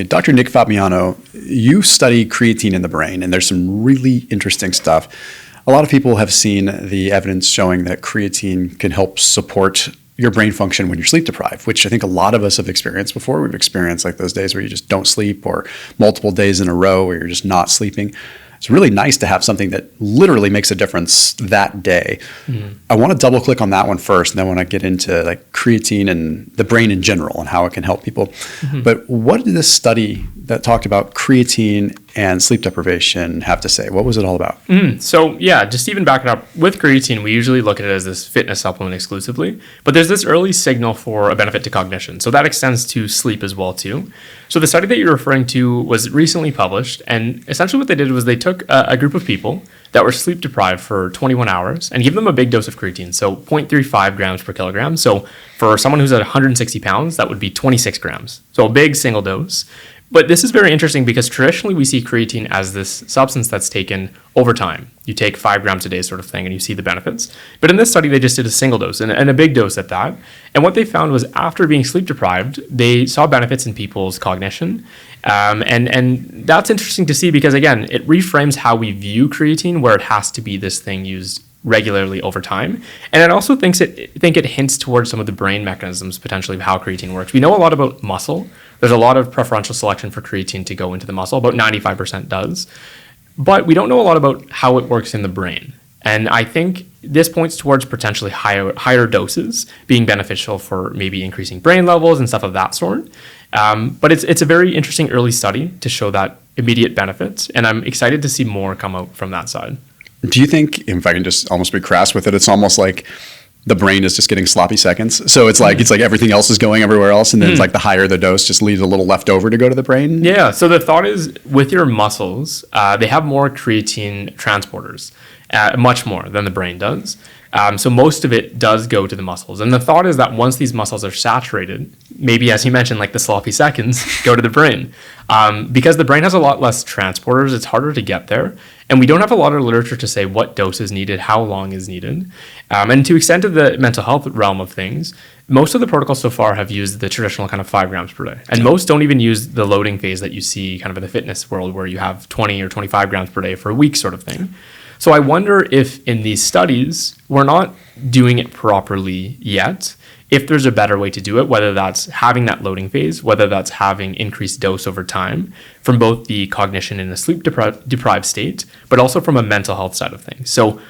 Dr. Nick Fabiano, you study creatine in the brain, and there's some really interesting stuff. A lot of people have seen the evidence showing that creatine can help support your brain function when you're sleep deprived, which I think a lot of us have experienced before. We've experienced like those days where you just don't sleep, or multiple days in a row where you're just not sleeping. It's really nice to have something that literally makes a difference that day. I want to double click on that one first, and then I want to get into like creatine and the brain in general and how it can help people. But what did this study that talked about creatine and sleep deprivation have to say? What was it all about? So yeah, just even backing up with creatine, we usually look at it as this fitness supplement exclusively, but there's this early signal for a benefit to cognition. So that extends to sleep as well too. So the study that you're referring to was recently published, and essentially what they did was they took a group of people that were sleep deprived for 21 hours and give them a big dose of creatine, so 0.35 grams per kilogram. So for someone who's at 160 pounds, that would be 26 grams. So a big single dose. But this is very interesting because traditionally we see creatine as this substance that's taken over time. You take 5 grams a day sort of thing and you see the benefits. But in this study, they just did a single dose and a big dose at that. And what they found was after being sleep deprived, they saw benefits in people's cognition. And that's interesting to see because, again, it reframes how we view creatine, where it has to be this thing used regularly over time. And it also think it hints towards some of the brain mechanisms potentially of how creatine works. We know a lot about muscle. There's a lot of preferential selection for creatine to go into the muscle. About 95% does. But we don't know a lot about how it works in the brain. And I think this points towards potentially higher doses being beneficial for maybe increasing brain levels and stuff of that sort. But it's a very interesting early study to show that immediate benefits. And I'm excited to see more come out from that side. Do you think, if I can just almost be crass with it, it's almost like the brain is just getting sloppy seconds? So it's like everything else is going everywhere else, and then it's like the higher the dose just leaves a little left over to go to the brain? Yeah, so the thought is with your muscles, they have more creatine transporters, much more than the brain does. So most of it does go to the muscles. And the thought is that once these muscles are saturated, maybe as you mentioned, like the sloppy seconds, go to the brain. Because the brain has a lot less transporters, it's harder to get there. And we don't have a lot of literature to say what dose is needed, how long is needed. And to extend to the mental health realm of things, most of the protocols so far have used the traditional kind of 5 grams per day. And most don't even use the loading phase that you see kind of in the fitness world where you have 20 or 25 grams per day for a week sort of thing. So I wonder if in these studies, we're not doing it properly yet, if there's a better way to do it, whether that's having that loading phase, whether that's having increased dose over time from both the cognition in a sleep deprived state, but also from a mental health side of things. So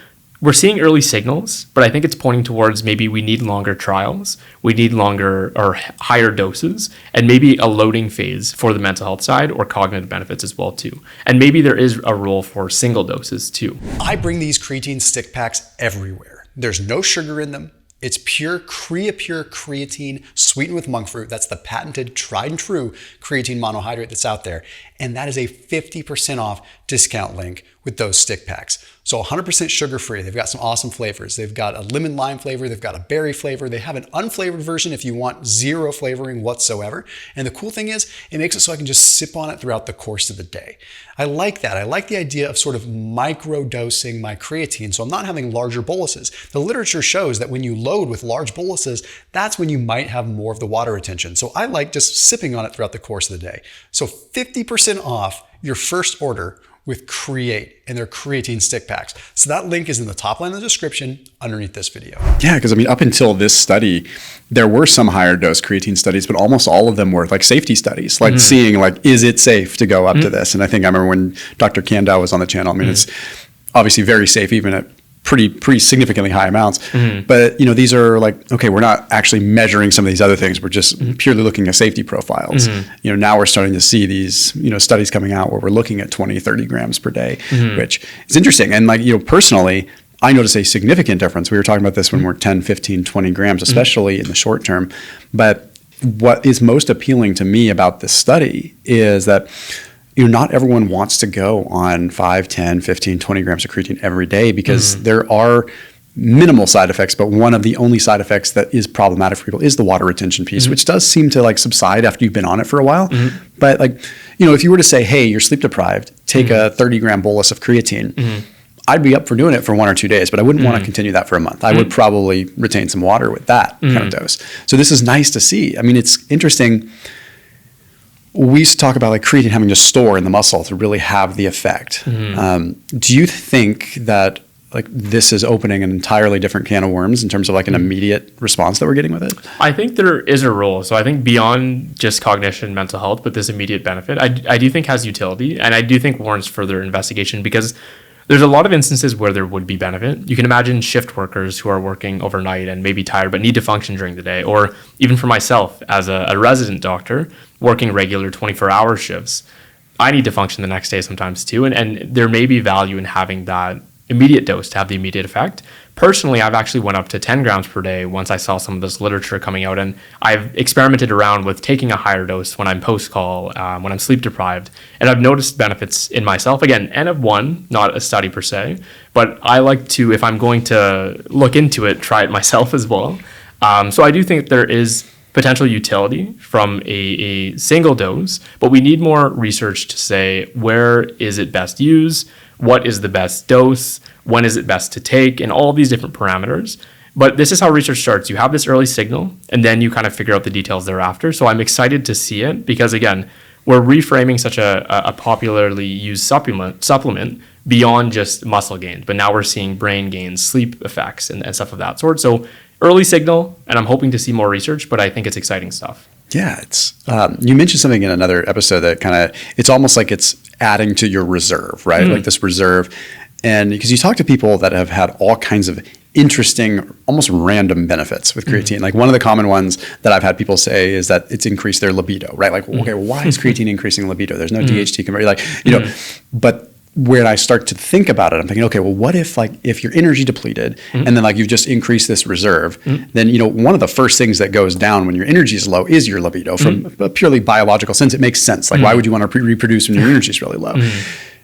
we're seeing early signals, but I think it's pointing towards maybe we need longer trials, we need longer or higher doses, and maybe a loading phase for the mental health side or cognitive benefits as well too. And maybe there is a role for single doses too. I bring these creatine stick packs everywhere. There's no sugar in them. It's pure creatine sweetened with monk fruit. That's the patented, tried and true creatine monohydrate that's out there. And that is a 50% off discount link with those stick packs. So 100% sugar-free. They've got some awesome flavors. They've got a lemon lime flavor. They've got a berry flavor. They have an unflavored version if you want zero flavoring whatsoever. And the cool thing is, it makes it so I can just sip on it throughout the course of the day. I like that. I like the idea of sort of micro-dosing my creatine, so I'm not having larger boluses. The literature shows that when you load with large boluses, that's when you might have more of the water retention. So I like just sipping on it throughout the course of the day. So 50% off your first order with Create and their creatine stick packs. So that link is in the top line of the description underneath this video. Yeah, because I mean, up until this study, there were some higher dose creatine studies, but almost all of them were like safety studies, like seeing like, is it safe to go up to this? And I think I remember when Dr. Kandau was on the channel, I mean, it's obviously very safe, even at pretty significantly high amounts. But, you know, these are like, okay, we're not actually measuring some of these other things. We're just purely looking at safety profiles. You know, now we're starting to see these, you know, studies coming out where we're looking at 20, 30 grams per day, which is interesting. And like, you know, personally, I notice a significant difference. We were talking about this when we're 10, 15, 20 grams, especially in the short term. But what is most appealing to me about this study is that, you know, not everyone wants to go on 5, 10, 15, 20 grams of creatine every day because there are minimal side effects, but one of the only side effects that is problematic for people is the water retention piece, which does seem to like subside after you've been on it for a while. But like, you know, if you were to say, hey, you're sleep deprived, take a 30-gram bolus of creatine, I'd be up for doing it for 1 or 2 days, but I wouldn't want to continue that for a month. I would probably retain some water with that kind of dose. So this is nice to see. I mean, it's interesting. we used to talk about like creatine having to store in the muscle to really have the effect. Do you think that like this is opening an entirely different can of worms in terms of like an immediate response that we're getting with it? I think there is a role. So I think beyond just cognition, mental health, but this immediate benefit, I do think has utility, and I do think warrants further investigation, because there's a lot of instances where there would be benefit. You can imagine shift workers who are working overnight and maybe tired but need to function during the day, or even for myself as a resident doctor working regular 24-hour shifts. I need to function the next day sometimes too, and there may be value in having that immediate dose to have the immediate effect. Personally, I've actually went up to 10 grams per day once I saw some of this literature coming out, and I've experimented around with taking a higher dose when I'm post-call, when I'm sleep deprived, and I've noticed benefits in myself. Again, N of 1, not a study per se, but I like to, if I'm going to look into it, try it myself as well. So I do think there is potential utility from a single dose, but we need more research to say where is it best used, what is the best dose, when is it best to take, and all these different parameters. But this is how research starts. You have this early signal, and then you kind of figure out the details thereafter. So I'm excited to see it because, again, we're reframing such a popularly used supplement beyond just muscle gains. But now we're seeing brain gains, sleep effects, and stuff of that sort. So early signal, and I'm hoping to see more research, but I think it's exciting stuff. Yeah, it's you mentioned something in another episode that kind of, it's almost like it's adding to your reserve, right? Like this reserve. And because you talk to people that have had all kinds of interesting, almost random benefits with creatine. Like one of the common ones that I've had people say is that it's increased their libido, right? Like, okay, why is creatine increasing libido? There's no DHT conversion, like, you know, but when I start to think about it, I'm thinking, okay, well, what if like if you're energy depleted and then like you've just increased this reserve, then, you know, one of the first things that goes down when your energy is low is your libido. From a purely biological sense, it makes sense. Like, why would you want to reproduce when your energy is really low?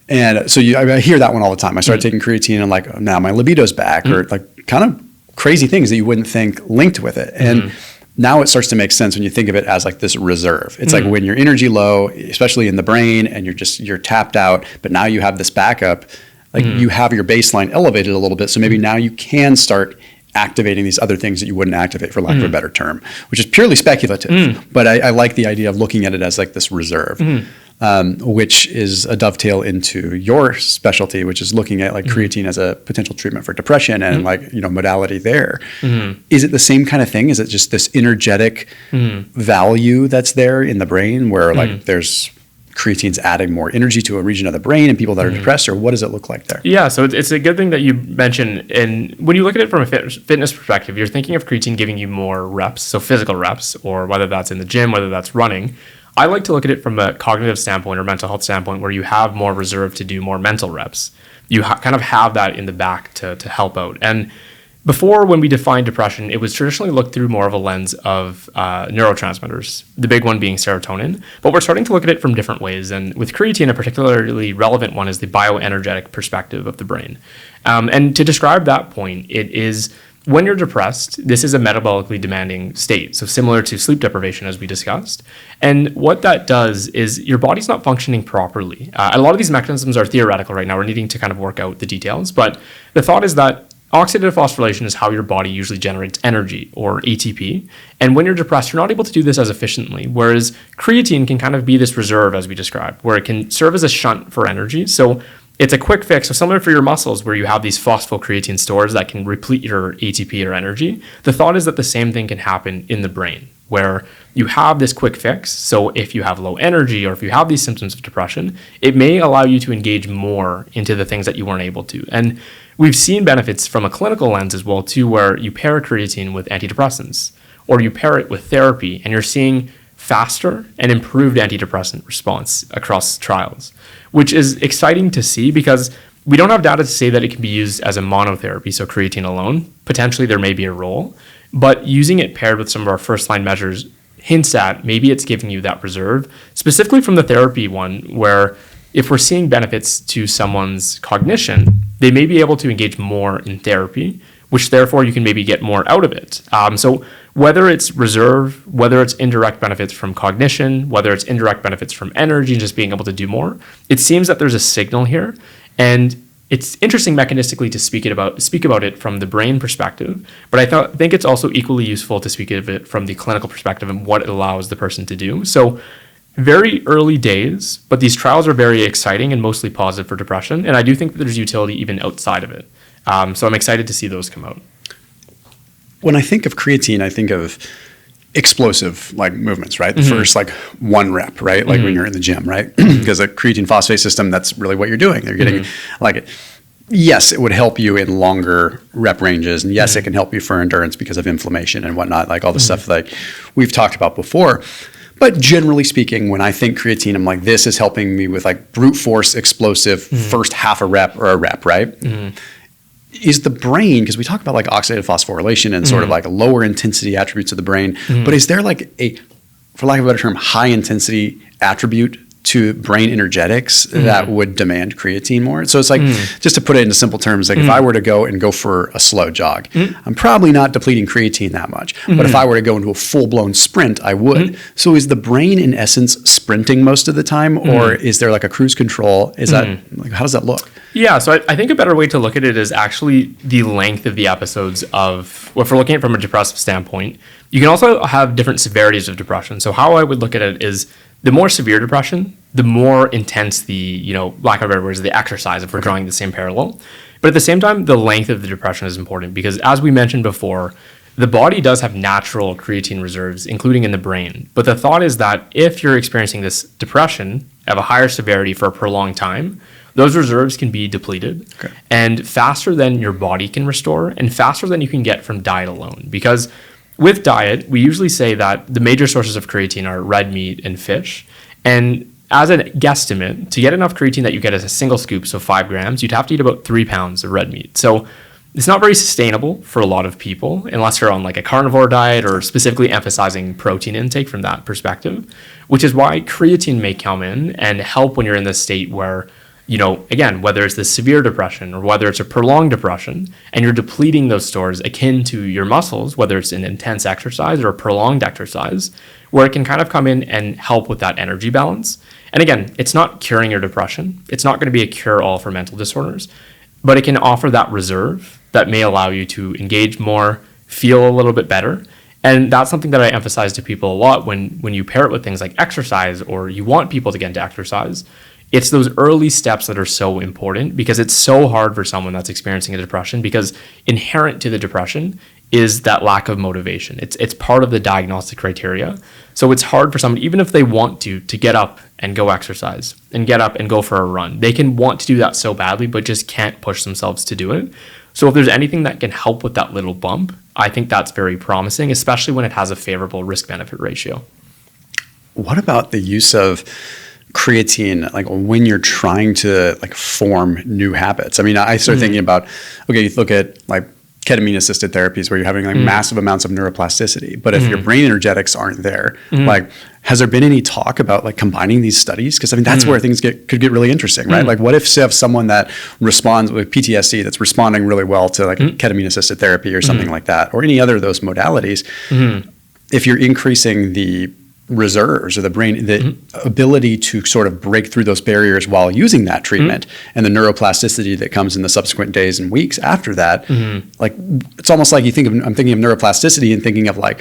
And so I hear that one all the time. I started taking creatine and like, now my libido's back, or like kind of crazy things that you wouldn't think linked with it. And now it starts to make sense when you think of it as like this reserve. It's like when you're energy low, especially in the brain, and you're tapped out, but now you have this backup, like you have your baseline elevated a little bit. So maybe now you can start activating these other things that you wouldn't activate, for lack of a better term, which is purely speculative. But I like the idea of looking at it as like this reserve. Which is a dovetail into your specialty, which is looking at like creatine as a potential treatment for depression and like, you know, modality there. Is it the same kind of thing? Is it just this energetic value that's there in the brain where like there's creatine's adding more energy to a region of the brain in people that are depressed, or what does it look like there? Yeah, so it's a good thing that you mentioned. And when you look at it from a fitness perspective, you're thinking of creatine giving you more reps, so physical reps, or whether that's in the gym, whether that's running. I like to look at it from a cognitive standpoint or mental health standpoint, where you have more reserve to do more mental reps. You kind of have that in the back to help out. And before, when we defined depression, it was traditionally looked through more of a lens of neurotransmitters, the big one being serotonin. But we're starting to look at it from different ways. And with creatine, a particularly relevant one is the bioenergetic perspective of the brain. And to describe that point, it is, when you're depressed, this is a metabolically demanding state, so similar to sleep deprivation, as we discussed. And what that does is your body's not functioning properly. A lot of these mechanisms are theoretical right now. We're needing to kind of work out the details. But the thought is that oxidative phosphorylation is how your body usually generates energy, or ATP. And when you're depressed, you're not able to do this as efficiently, whereas creatine can kind of be this reserve, as we described, where it can serve as a shunt for energy. So it's a quick fix. So similar for your muscles, where you have these phosphocreatine stores that can replete your ATP or energy. The thought is that the same thing can happen in the brain, where you have this quick fix. So if you have low energy, or if you have these symptoms of depression, it may allow you to engage more into the things that you weren't able to. And we've seen benefits from a clinical lens as well too, where you pair creatine with antidepressants, or you pair it with therapy, and you're seeing faster and improved antidepressant response across trials, which is exciting to see, because we don't have data to say that it can be used as a monotherapy, so creatine alone. Potentially there may be a role, but using it paired with some of our first line measures hints at maybe it's giving you that reserve, specifically from the therapy one, where if we're seeing benefits to someone's cognition, they may be able to engage more in therapy, which therefore you can maybe get more out of it. So whether it's reserve, whether it's indirect benefits from cognition, whether it's indirect benefits from energy and just being able to do more, it seems that there's a signal here. And it's interesting mechanistically to speak about it from the brain perspective, but I think it's also equally useful to speak of it from the clinical perspective and what it allows the person to do. So very early days, but these trials are very exciting and mostly positive for depression. And I do think that there's utility even outside of it. So I'm excited to see those come out. When I think of creatine, I think of explosive like movements, right? The first like 1 rep, right? Like when you're in the gym, right? Because a creatine phosphate system, that's really what you're doing. You're getting like, yes, it would help you in longer rep ranges. And yes, it can help you for endurance because of inflammation and whatnot, like all the stuff like we've talked about before. But generally speaking, when I think creatine, I'm like, this is helping me with like brute force, explosive, first half a rep or a rep, right? Is the brain, because we talk about like oxidative phosphorylation and sort of like lower intensity attributes of the brain, but is there like a, for lack of a better term, high intensity attribute to brain energetics that would demand creatine more? So it's like, just to put it into simple terms, like if I were to go for a slow jog, I'm probably not depleting creatine that much. But if I were to go into a full-blown sprint, I would. So is the brain in essence sprinting most of the time, or is there like a cruise control? Is that, like, how does that look? Yeah, so I think a better way to look at it is actually the length of the episodes of, well, if we're looking at it from a depressive standpoint, you can also have different severities of depression. So how I would look at it is the more severe depression, the more intense the, lack of better words, the exercise, if we're drawing the same parallel. But at the same time, the length of the depression is important because, as we mentioned before, the body does have natural creatine reserves, including in the brain. But the thought is that if you're experiencing this depression of a higher severity for a prolonged time, those reserves can be depleted and faster than your body can restore and faster than you can get from diet alone. Because with diet, we usually say that the major sources of creatine are red meat and fish. And as a guesstimate, to get enough creatine that you get as a single scoop, so 5 grams, you'd have to eat about 3 pounds of red meat. So it's not very sustainable for a lot of people unless you're on like a carnivore diet or specifically emphasizing protein intake from that perspective, which is why creatine may come in and help when you're in this state where, again, whether it's this severe depression or whether it's a prolonged depression and you're depleting those stores akin to your muscles, whether it's an intense exercise or a prolonged exercise, where it can kind of come in and help with that energy balance. And again, it's not curing your depression. It's not going to be a cure-all for mental disorders, but it can offer that reserve that may allow you to engage more, feel a little bit better. And that's something that I emphasize to people a lot when you pair it with things like exercise or you want people to get into exercise. It's those early steps that are so important because it's so hard for someone that's experiencing a depression because inherent to the depression is that lack of motivation. It's part of the diagnostic criteria. So it's hard for someone, even if they want to get up and go exercise and get up and go for a run. They can want to do that so badly, but just can't push themselves to do it. So if there's anything that can help with that little bump, I think that's very promising, especially when it has a favorable risk-benefit ratio. What about the use of creatine, like when you're trying to like form new habits? I mean, I start thinking about, okay, you look at like ketamine assisted therapies where you're having like massive amounts of neuroplasticity, but if your brain energetics aren't there, like has there been any talk about like combining these studies? Because I mean, that's where things could get really interesting, right? Like what if you have someone that responds with PTSD that's responding really well to like ketamine assisted therapy or something like that, or any other of those modalities, if you're increasing the reserves or the brain, the ability to sort of break through those barriers while using that treatment and the neuroplasticity that comes in the subsequent days and weeks after that, like it's almost like I'm thinking of neuroplasticity and thinking of like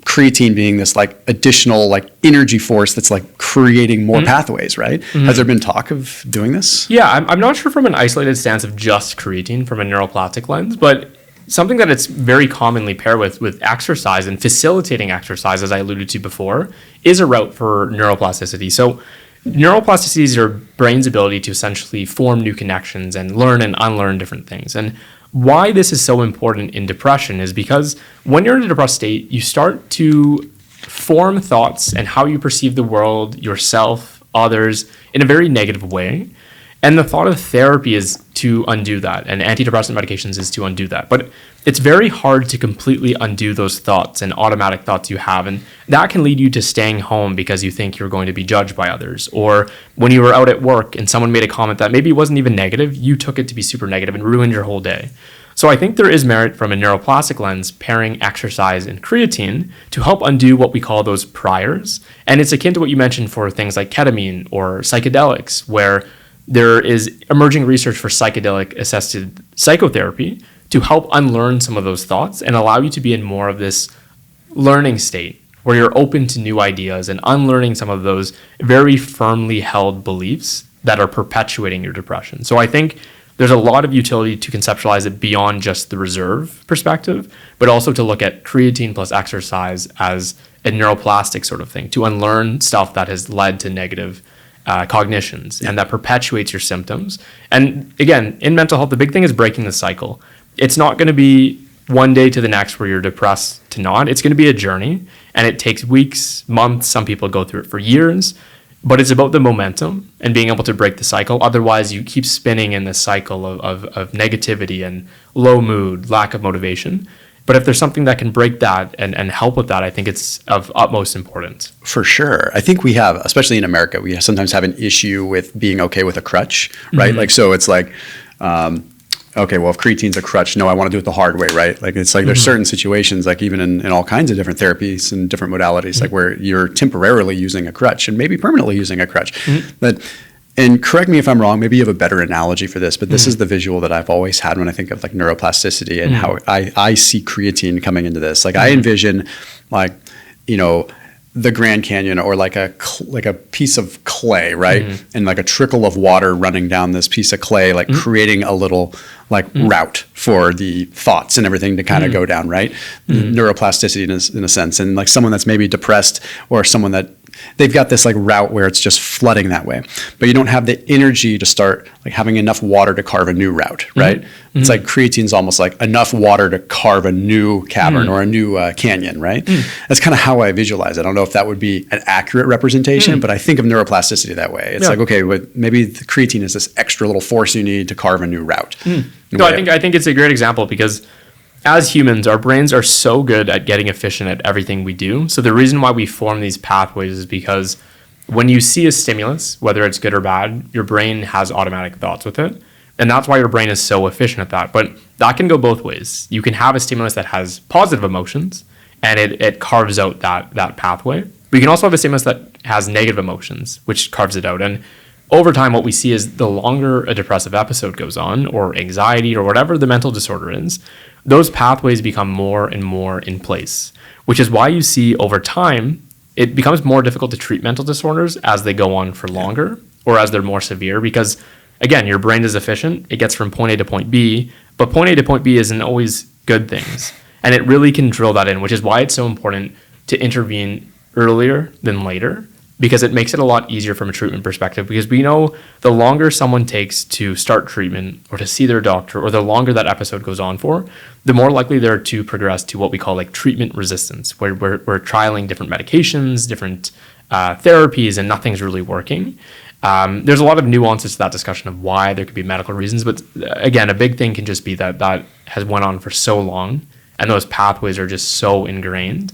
creatine being this like additional like energy force that's like creating more pathways, right? Has there been talk of doing this? Yeah, I'm not sure from an isolated stance of just creatine from a neuroplastic lens, but something that it's very commonly paired with exercise and facilitating exercise, as I alluded to before, is a route for neuroplasticity. So neuroplasticity is your brain's ability to essentially form new connections and learn and unlearn different things. And why this is so important in depression is because when you're in a depressed state, you start to form thoughts and how you perceive the world, yourself, others, in a very negative way. And the thought of therapy is to undo that, and antidepressant medications is to undo that. But it's very hard to completely undo those thoughts and automatic thoughts you have, and that can lead you to staying home because you think you're going to be judged by others. Or when you were out at work and someone made a comment that maybe wasn't even negative, you took it to be super negative and ruined your whole day. So I think there is merit from a neuroplastic lens pairing exercise and creatine to help undo what we call those priors. And it's akin to what you mentioned for things like ketamine or psychedelics, where there is emerging research for psychedelic-assisted psychotherapy to help unlearn some of those thoughts and allow you to be in more of this learning state where you're open to new ideas and unlearning some of those very firmly held beliefs that are perpetuating your depression. So I think there's a lot of utility to conceptualize it beyond just the reserve perspective, but also to look at creatine plus exercise as a neuroplastic sort of thing, to unlearn stuff that has led to negative cognitions and that perpetuates your symptoms. And again, in mental health, the big thing is breaking the cycle. It's not going to be one day to the next where you're depressed to not. It's going to be a journey, and it takes weeks, months. Some people go through it for years, but it's about the momentum and being able to break the cycle. Otherwise, you keep spinning in this cycle of negativity and low mood, lack of motivation. But if there's something that can break that and help with that, I think it's of utmost importance. For sure. I think we have, especially in America, we sometimes have an issue with being okay with a crutch, right? Like, so it's like, okay, well, if creatine's a crutch, no, I want to do it the hard way, right? Like, it's like there's certain situations, like even in all kinds of different therapies and different modalities, like where you're temporarily using a crutch and maybe permanently using a crutch. But, and correct me if I'm wrong, maybe you have a better analogy for this, but this is the visual that I've always had when I think of like neuroplasticity and how I see creatine coming into this. Like I envision like, you know, the Grand Canyon or like a piece of clay, right? And like a trickle of water running down this piece of clay, like creating a little like route for the thoughts and everything to kind of go down, right? Neuroplasticity in a sense. And like someone that's maybe depressed or someone that they've got this like route where it's just flooding that way, but you don't have the energy to start like having enough water to carve a new route, right? It's like creatine's almost like enough water to carve a new cavern or a new canyon, right? That's kind of how I visualize it. I don't know if that would be an accurate representation, but I think of neuroplasticity that way. It's like, okay, but maybe the creatine is this extra little force you need to carve a new route. No, I think it's a great example because as humans, our brains are so good at getting efficient at everything we do. So the reason why we form these pathways is because when you see a stimulus, whether it's good or bad, your brain has automatic thoughts with it. And that's why your brain is so efficient at that. But that can go both ways. You can have a stimulus that has positive emotions and it carves out that pathway. But you can also have a stimulus that has negative emotions, which carves it out. And over time, what we see is the longer a depressive episode goes on, or anxiety, or whatever the mental disorder is, those pathways become more and more in place, which is why you see over time, it becomes more difficult to treat mental disorders as they go on for longer or as they're more severe because, again, your brain is efficient. It gets from point A to point B, but point A to point B isn't always good things. And it really can drill that in, which is why it's so important to intervene earlier than later, because it makes it a lot easier from a treatment perspective, because we know the longer someone takes to start treatment or to see their doctor, or the longer that episode goes on for, the more likely they're to progress to what we call like treatment resistance, where we're trialing different medications, different therapies, and nothing's really working. There's a lot of nuances to that discussion of why there could be medical reasons, but again, a big thing can just be that has went on for so long, and those pathways are just so ingrained,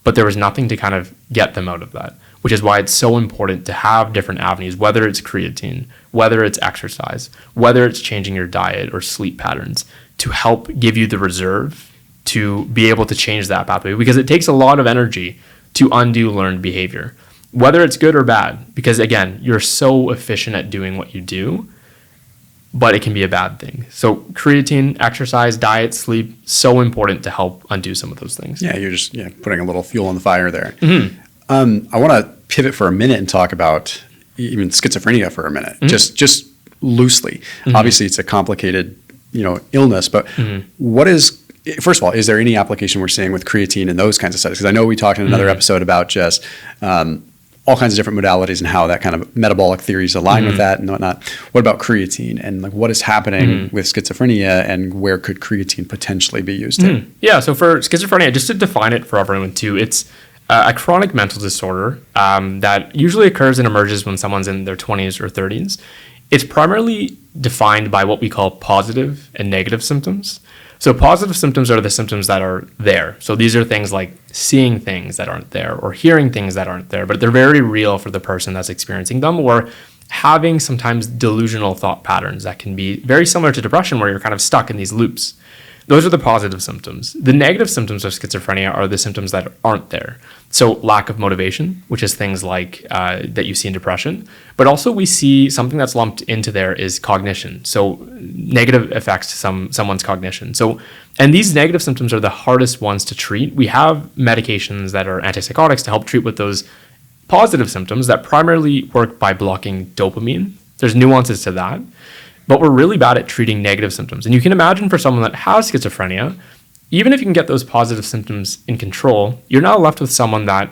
but there was nothing to kind of get them out of that. Which is why it's so important to have different avenues, whether it's creatine, whether it's exercise, whether it's changing your diet or sleep patterns, to help give you the reserve to be able to change that pathway. Because it takes a lot of energy to undo learned behavior, whether it's good or bad. Because again, you're so efficient at doing what you do, but it can be a bad thing. So creatine, exercise, diet, sleep, so important to help undo some of those things. Yeah, you're just putting a little fuel on the fire there. I want to pivot for a minute and talk about even schizophrenia for a minute, just loosely. Obviously, it's a complicated, illness, but what is, first of all, is there any application we're seeing with creatine in those kinds of studies? Because I know we talked in another episode about just all kinds of different modalities and how that kind of metabolic theories align with that and whatnot. What about creatine and like what is happening with schizophrenia and where could creatine potentially be used in? Yeah, so for schizophrenia, just to define it for everyone too, it's a chronic mental disorder that usually occurs and emerges when someone's in their 20s or 30s. It's primarily defined by what we call positive and negative symptoms. So positive symptoms are the symptoms that are there. So these are things like seeing things that aren't there or hearing things that aren't there, but they're very real for the person that's experiencing them, or having sometimes delusional thought patterns that can be very similar to depression, where you're kind of stuck in these loops. Those are the positive symptoms. The negative symptoms of schizophrenia are the symptoms that aren't there. So lack of motivation, which is things like that you see in depression. But also we see something that's lumped into there is cognition. So negative effects to someone's cognition. So, and these negative symptoms are the hardest ones to treat. We have medications that are antipsychotics to help treat with those positive symptoms that primarily work by blocking dopamine. There's nuances to that. But we're really bad at treating negative symptoms. And you can imagine for someone that has schizophrenia, even if you can get those positive symptoms in control, you're now left with someone that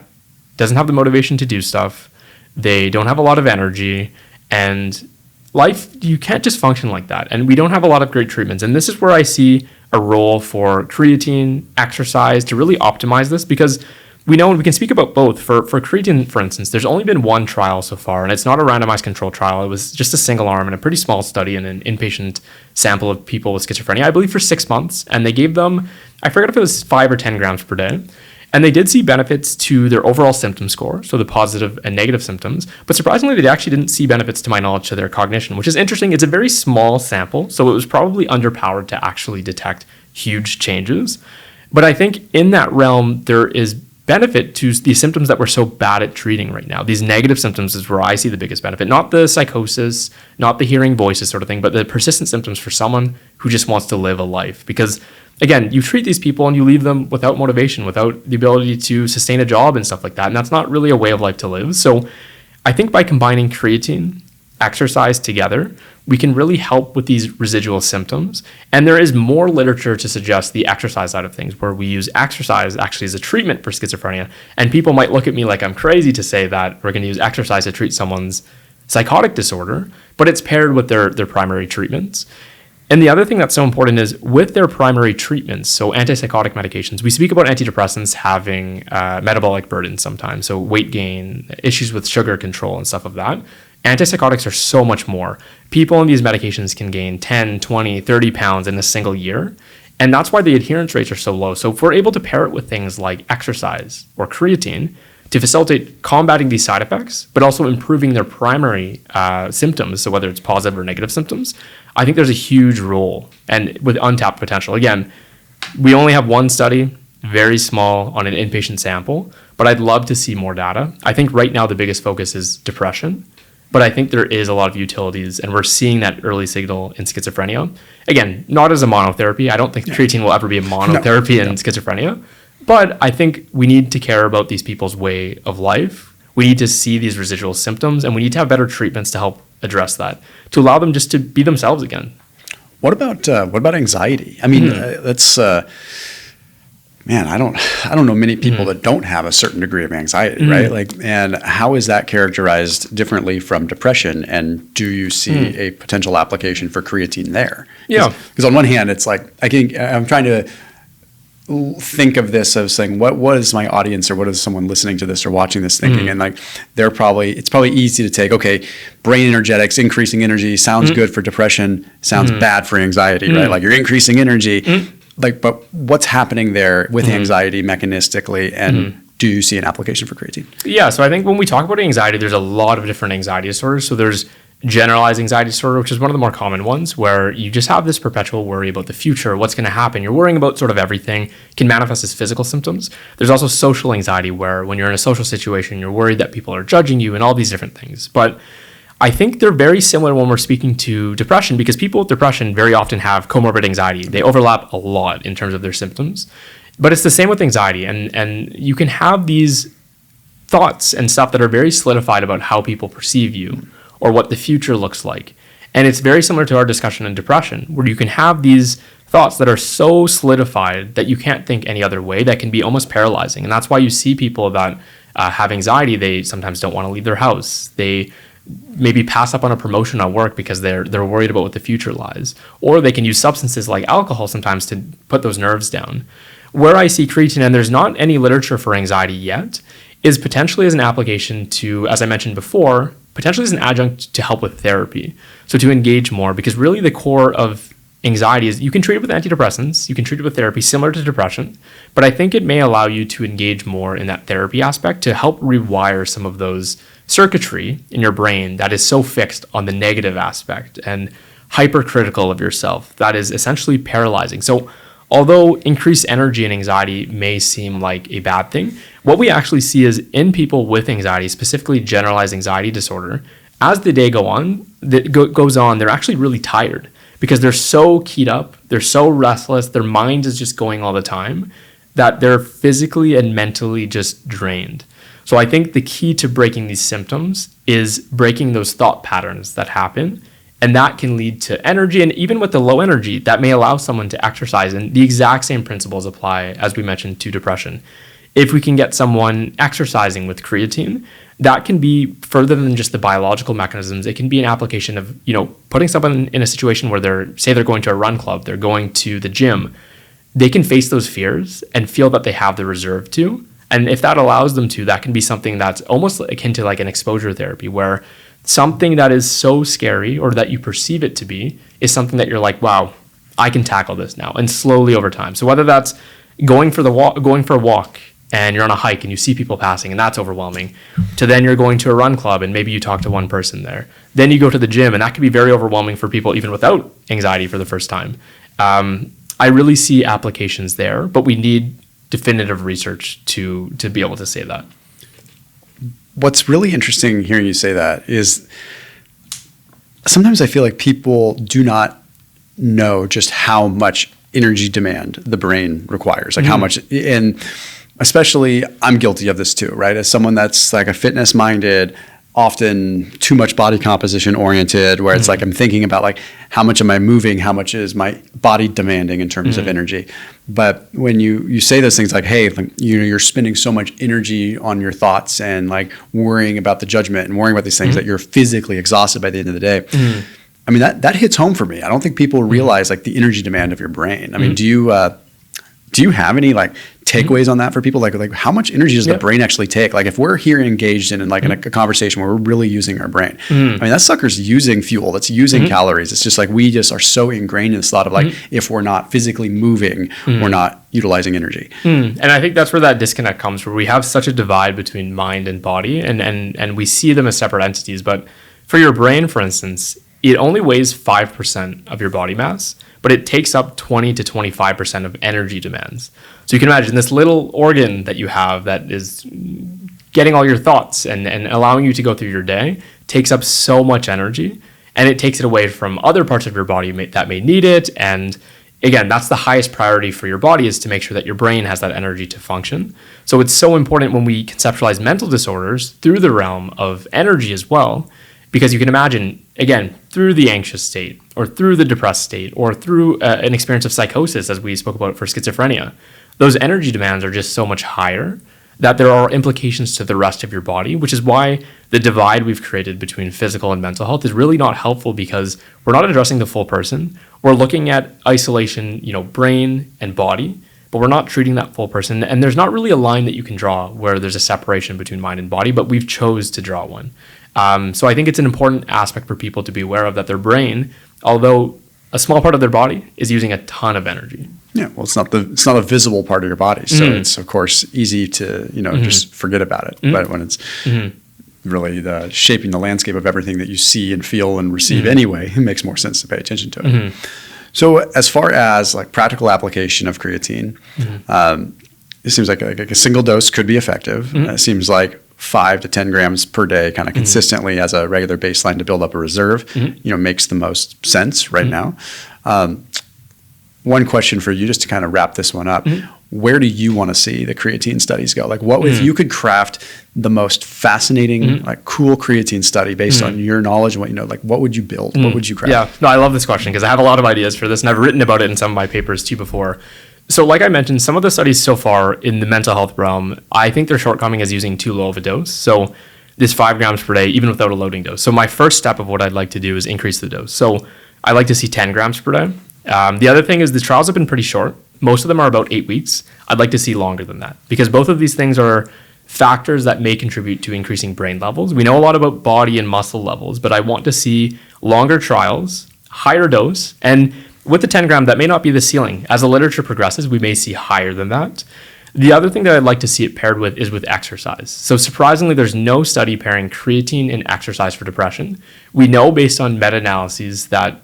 doesn't have the motivation to do stuff. They don't have a lot of energy, and life, you can't just function like that. And we don't have a lot of great treatments. And this is where I see a role for creatine, exercise to really optimize this, because we know, and we can speak about both. For creatine, for instance, there's only been one trial so far, and it's not a randomized control trial. It was just a single arm and a pretty small study in an inpatient sample of people with schizophrenia, I believe for 6 months. And they gave them, I forget if it was 5 or 10 grams per day. And they did see benefits to their overall symptom score, so the positive and negative symptoms. But surprisingly, they actually didn't see benefits, to my knowledge, to their cognition, which is interesting. It's a very small sample, so it was probably underpowered to actually detect huge changes. But I think in that realm, there is benefit to the symptoms that we're so bad at treating right now. These negative symptoms is where I see the biggest benefit, not the psychosis, not the hearing voices sort of thing, but the persistent symptoms for someone who just wants to live a life. Because again, you treat these people and you leave them without motivation, without the ability to sustain a job and stuff like that. And that's not really a way of life to live. So I think by combining creatine, exercise together, we can really help with these residual symptoms. And there is more literature to suggest the exercise side of things, where we use exercise actually as a treatment for schizophrenia. And people might look at me like I'm crazy to say that we're going to use exercise to treat someone's psychotic disorder, but it's paired with their primary treatments. And the other thing that's so important is with their primary treatments, so antipsychotic medications, we speak about antidepressants having metabolic burden sometimes, so weight gain, issues with sugar control and stuff of that. Antipsychotics are so much more. People on these medications can gain 10, 20, 30 pounds in a single year. And that's why the adherence rates are so low. So if we're able to pair it with things like exercise or creatine to facilitate combating these side effects, but also improving their primary symptoms, so whether it's positive or negative symptoms, I think there's a huge role and with untapped potential. Again, we only have one study, very small on an inpatient sample, but I'd love to see more data. I think right now the biggest focus is depression, but I think there is a lot of utilities, and we're seeing that early signal in schizophrenia. Again, not as a monotherapy. I don't think creatine will ever be a monotherapy in schizophrenia, but I think we need to care about these people's way of life. We need to see these residual symptoms, and we need to have better treatments to help address that, to allow them just to be themselves again. What about anxiety? I mean, that's man, I don't know many people that don't have a certain degree of anxiety, right? Like, and how is that characterized differently from depression? And do you see a potential application for creatine there? Yeah. Because on one hand, it's like, I'm trying to think of this as saying, what is my audience, or what is someone listening to this or watching this thinking? And like, it's probably easy to take, okay, brain energetics, increasing energy sounds good for depression, sounds bad for anxiety, right? Like, you're increasing energy. Like, but what's happening there with anxiety mechanistically, and do you see an application for creatine? Yeah, so I think when we talk about anxiety, there's a lot of different anxiety disorders. So there's generalized anxiety disorder, which is one of the more common ones, where you just have this perpetual worry about the future, what's going to happen. You're worrying about sort of everything. It can manifest as physical symptoms. There's also social anxiety, where when you're in a social situation, you're worried that people are judging you and all these different things. But I think they're very similar when we're speaking to depression, because people with depression very often have comorbid anxiety. They overlap a lot in terms of their symptoms. But it's the same with anxiety. And you can have these thoughts and stuff that are very solidified about how people perceive you or what the future looks like. And it's very similar to our discussion in depression, where you can have these thoughts that are so solidified that you can't think any other way, that can be almost paralyzing. And that's why you see people that have anxiety. They sometimes don't want to leave their house. They maybe pass up on a promotion at work because they're worried about what the future lies. Or they can use substances like alcohol sometimes to put those nerves down. Where I see creatine, and there's not any literature for anxiety yet, is potentially as an application to, as I mentioned before, potentially as an adjunct to help with therapy. So to engage more, because really the core of anxiety is you can treat it with antidepressants, you can treat it with therapy similar to depression, but I think it may allow you to engage more in that therapy aspect to help rewire some of those circuitry in your brain that is so fixed on the negative aspect and hypercritical of yourself that is essentially paralyzing. So although increased energy and anxiety may seem like a bad thing, what we actually see is in people with anxiety, specifically generalized anxiety disorder, as the day goes on, they're actually really tired because they're so keyed up, they're so restless, their mind is just going all the time that they're physically and mentally just drained. So I think the key to breaking these symptoms is breaking those thought patterns that happen. And that can lead to energy. And even with the low energy, that may allow someone to exercise. And the exact same principles apply, as we mentioned, to depression. If we can get someone exercising with creatine, that can be further than just the biological mechanisms. It can be an application of, putting someone in a situation where they're going to a run club, they're going to the gym. They can face those fears and feel that they have the reserve to. And if that allows them to, that can be something that's almost akin to like an exposure therapy, where something that is so scary or that you perceive it to be is something that you're like, wow, I can tackle this now, and slowly over time. So whether that's going for a walk and you're on a hike and you see people passing and that's overwhelming, to then you're going to a run club and maybe you talk to one person there. Then you go to the gym and that can be very overwhelming for people even without anxiety for the first time. I really see applications there, but we need definitive research to be able to say that. What's really interesting hearing you say that is sometimes I feel like people do not know just how much energy demand the brain requires, like how much, and especially I'm guilty of this too, right? As someone that's like a fitness minded, often too much body composition oriented, where it's like I'm thinking about like how much am I moving, how much is my body demanding in terms of energy. But when you say those things like, hey, like, you're spending so much energy on your thoughts and like worrying about the judgment and worrying about these things that you're physically exhausted by the end of the day. I mean, that hits home for me. I don't think people realize like the energy demand of your brain. I mean, do you have any like takeaways on that for people? Like how much energy does the brain actually take? Like if we're here engaged in like in a conversation where we're really using our brain, I mean, that sucker's using fuel, that's using calories. It's just like we just are so ingrained in this thought of like if we're not physically moving, we're not utilizing energy. And I think that's where that disconnect comes, where we have such a divide between mind and body, and we see them as separate entities. But for your brain, for instance, it only weighs 5% of your body mass, but it takes up 20 to 25% of energy demands. So you can imagine this little organ that you have that is getting all your thoughts and allowing you to go through your day takes up so much energy, and it takes it away from other parts of your body that may need it. And again, that's the highest priority for your body, is to make sure that your brain has that energy to function. So it's so important when we conceptualize mental disorders through the realm of energy as well, because you can imagine, again, through the anxious state or through the depressed state or through an experience of psychosis, as we spoke about for schizophrenia, those energy demands are just so much higher that there are implications to the rest of your body, which is why the divide we've created between physical and mental health is really not helpful, because we're not addressing the full person. We're looking at isolation, brain and body, but we're not treating that full person. And there's not really a line that you can draw where there's a separation between mind and body, but we've chose to draw one. So I think it's an important aspect for people to be aware of, that their brain, although a small part of their body, is using a ton of energy. Yeah, well, it's not a visible part of your body, so it's of course easy to just forget about it. But when it's really shaping the landscape of everything that you see and feel and receive anyway, it makes more sense to pay attention to it. So as far as like practical application of creatine, it seems like a single dose could be effective. It seems like 5 to 10 grams per day kind of consistently as a regular baseline to build up a reserve, makes the most sense right now. One question for you, just to kind of wrap this one up. Where do you want to see the creatine studies go? Like what if you could craft the most fascinating, like cool creatine study based on your knowledge and what you know, like what would you build? What would you craft? Yeah, no, I love this question because I have a lot of ideas for this, and I've written about it in some of my papers too before. So like I mentioned, some of the studies so far in the mental health realm, I think their shortcoming is using too low of a dose. So this 5 grams per day, even without a loading dose. So my first step of what I'd like to do is increase the dose. So I like to see 10 grams per day. The other thing is the trials have been pretty short. Most of them are about 8 weeks. I'd like to see longer than that, because both of these things are factors that may contribute to increasing brain levels. We know a lot about body and muscle levels, but I want to see longer trials, higher dose, and with the 10 gram, that may not be the ceiling. As the literature progresses, we may see higher than that. The other thing that I'd like to see it paired with is with exercise. So surprisingly, there's no study pairing creatine and exercise for depression. We know based on meta-analyses that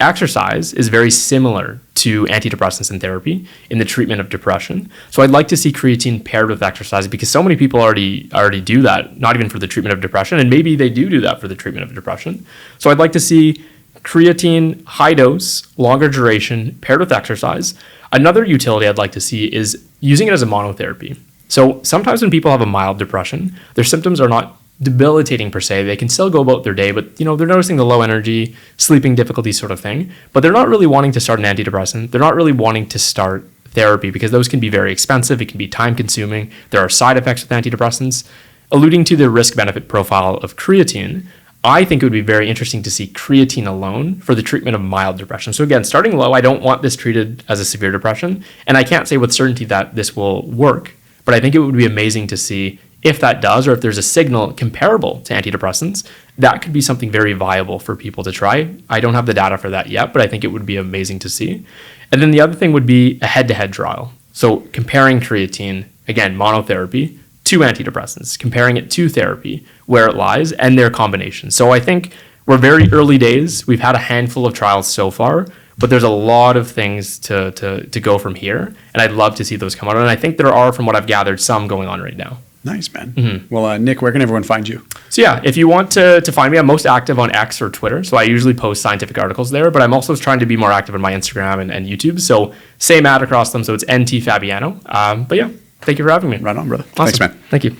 exercise is very similar to antidepressants and therapy in the treatment of depression. So I'd like to see creatine paired with exercise because so many people already do that, not even for the treatment of depression, and maybe they do that for the treatment of depression. So I'd like to see creatine, high dose, longer duration, paired with exercise. Another utility I'd like to see is using it as a monotherapy. So sometimes when people have a mild depression, their symptoms are not debilitating per se. They can still go about their day, but they're noticing the low energy, sleeping difficulty sort of thing, but they're not really wanting to start an antidepressant. They're not really wanting to start therapy because those can be very expensive. It can be time consuming. There are side effects with antidepressants. Alluding to the risk benefit profile of creatine, I think it would be very interesting to see creatine alone for the treatment of mild depression. So again, starting low, I don't want this treated as a severe depression, and I can't say with certainty that this will work, but I think it would be amazing to see if that does, or if there's a signal comparable to antidepressants. That could be something very viable for people to try. I don't have the data for that yet, but I think it would be amazing to see. And then the other thing would be a head-to-head trial. So comparing creatine, again, monotherapy, to antidepressants, comparing it to therapy, where it lies, and their combination. So I think we're very early days. We've had a handful of trials so far, but there's a lot of things to go from here, and I'd love to see those come out. And I think there are, from what I've gathered, some going on right now. Nice, man. Well, Nick, where can everyone find you? So yeah, if you want to find me, I'm most active on X or Twitter. So I usually post scientific articles there, but I'm also trying to be more active on my Instagram and YouTube. So same ad across them. So it's NT Fabiano. But yeah, thank you for having me. Right on, brother. Awesome. Thanks, man. Thank you.